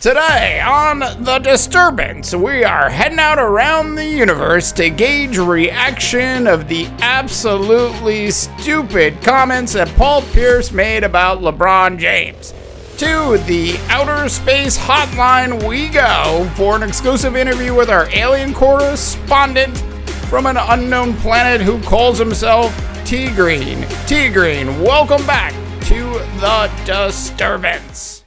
Today on The Disturbance, we are heading out around the universe to gauge reaction of the absolutely stupid comments that Paul Pierce made about LeBron James. To the outer space hotline we go for an exclusive interview with our alien correspondent from an unknown planet who calls himself T-Green. T-Green, welcome back to The Disturbance.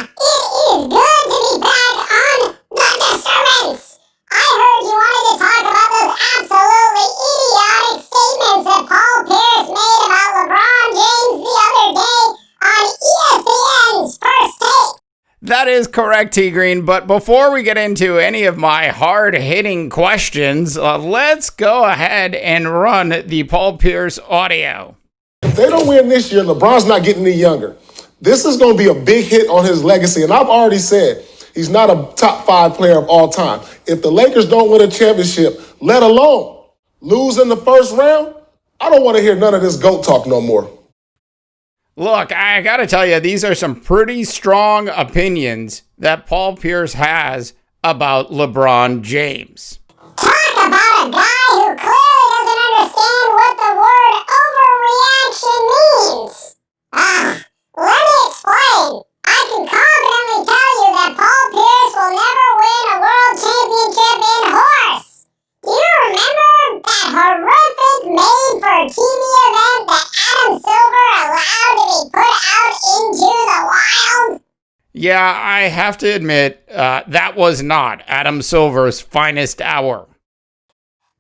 It is good to be back on The Disturbance. I heard you wanted to talk about those absolutely idiotic statements that Paul Pierce made about LeBron James the other day on ESPN's First Take. That is correct, T-Green, but before we get into any of my hard-hitting questions, let's go ahead and run the Paul Pierce audio. If they don't win this year, LeBron's not getting any younger. This is going to be a big hit on his legacy, and I've already said he's not a top 5 player of all time. If the Lakers don't win a championship, let alone lose in the first round, I don't want to hear none of this GOAT talk no more. Look, I gotta tell you, these are some pretty strong opinions that Paul Pierce has about LeBron James. Talk about a guy who clearly doesn't understand what the word overreaction means. Let me explain. I can confidently tell you that Paul Pierce will never win a world championship in horse. Do you remember that horrific made-for-TV event that Adam Silver allowed to be put out into the wild? Yeah, I have to admit, that was not Adam Silver's finest hour.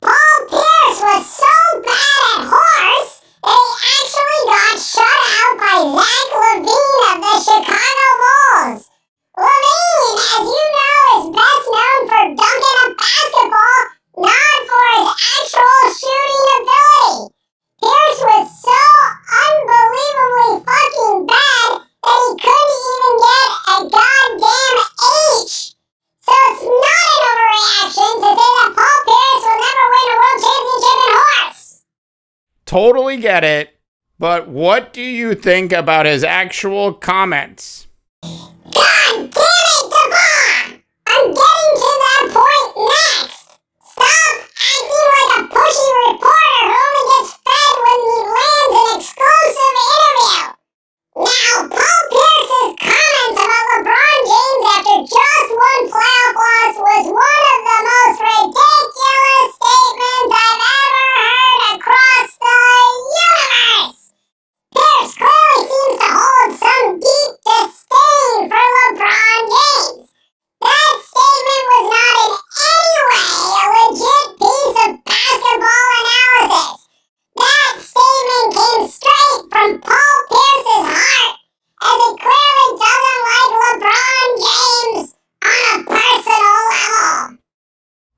Paul Pierce was so bad at horse that he actually got shut out by Zach LaVine of the Chicago Bulls. LaVine, as you know, is best known for dunking a basketball, not for his actual shooting ability. Pierce was so unbelievably fucking bad that he couldn't even get a goddamn H. So it's not an overreaction to say that Paul Pierce will never win a world championship in horse. Totally get it, but what do you think about his actual comments? God damn it, DeBar! I'm getting to that point next. Stop acting like a pushy reporter who only gets fed when he lands an exclusive interview. Now, Paul Pierce's comments about LeBron James after just one playoff loss was one of the most ridiculous statements I've ever heard across the universe. Pierce clearly seems to hold some deep disdain for LeBron James. That statement was not in any way a legit piece of basketball analysis. That statement came straight from Paul Pierce's heart, as he clearly doesn't like LeBron James on a personal level.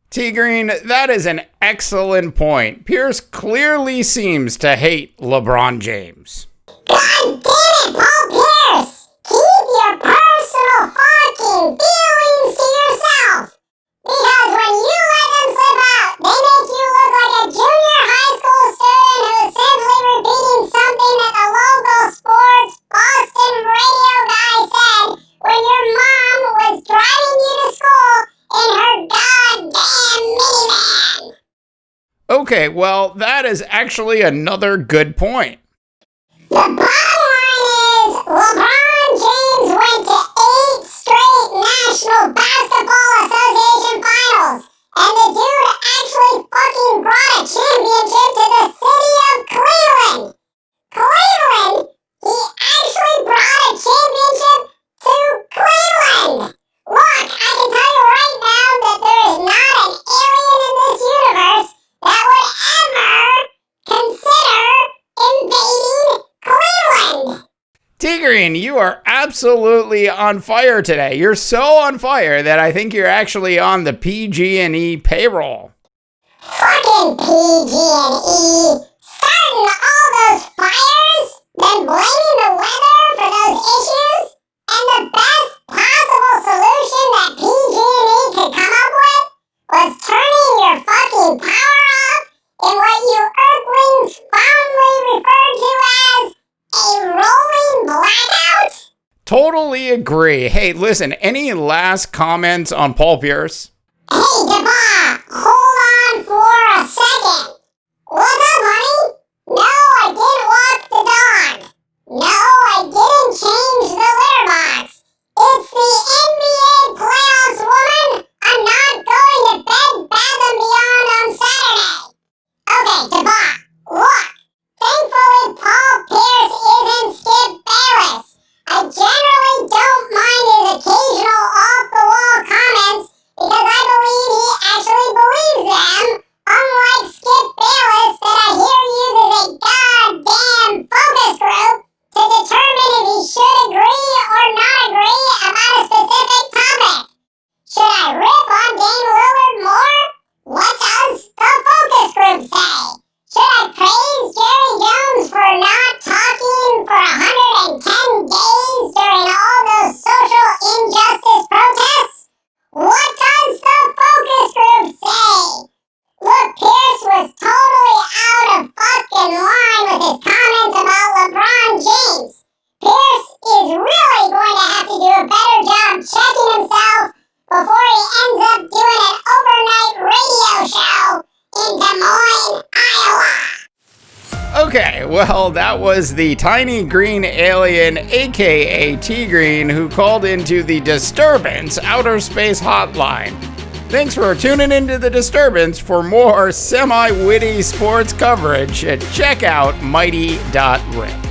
T-Green, that is an excellent point. Pierce clearly seems to hate LeBron James. God damn it, Paul Pierce! Keep your personal fucking feelings to yourself! Because when you let them slip out, they make you look like a junior high school student who is simply repeating something that the local sports Boston radio guy said when your mom was driving you to school in her goddamn minivan. Okay, well, that is actually another good point. The bottom line is, LeBron James went to 8 straight National Basketball Association finals, and the dude actually fucking brought a championship to the city of Cleveland. Cleveland! He actually brought a championship to Cleveland! Look, I can tell you right now that there is not an alien in this universe that would ever consider invading Cleveland! T-Green, you are absolutely on fire today. You're so on fire that I think you're actually on the PG&E payroll. Fucking PG&E! Starting all those fires, then blaming the weather for those issues, and the best possible solution that PG&E could come up with was turning your fucking power off in what you earthlings fondly refer to as a rolling blackout? Totally agree. Hey, listen, any last comments on Paul Pierce? Hey, DeBar, hold on for a second. What's up, honey? No, I didn't walk the dog. No, I didn't change the litter box. It's the NBA playoffs, woman. I'm not going to Bed Bath & Beyond on Saturday. Okay, DeBar, look. Thankfully, Paul Pierce isn't Skip Bayless. I generally don't mind his occasional off-the-wall comments because I believe he actually believes them, unlike Skip Bayless that I hear uses a goddamn focus group to determine if he should agree or not agree about a specific topic. Should I rip on Dame Lillard more? What does the focus group say? Should I praise Jerry Jones for not talking for 110 days during all those social injustice protests? What does the focus group say? Look, Pierce was totally out of fucking line with his comments about LeBron James. Pierce is really going to have to do a better job checking himself before he ends up doing an overnight radio show in Des Moines, Iowa. Okay, well, that was the tiny green alien, aka T-Green, who called into the Disturbance Outer Space Hotline. Thanks for tuning into the Disturbance. For more semi-witty sports coverage, check out mighty.rip.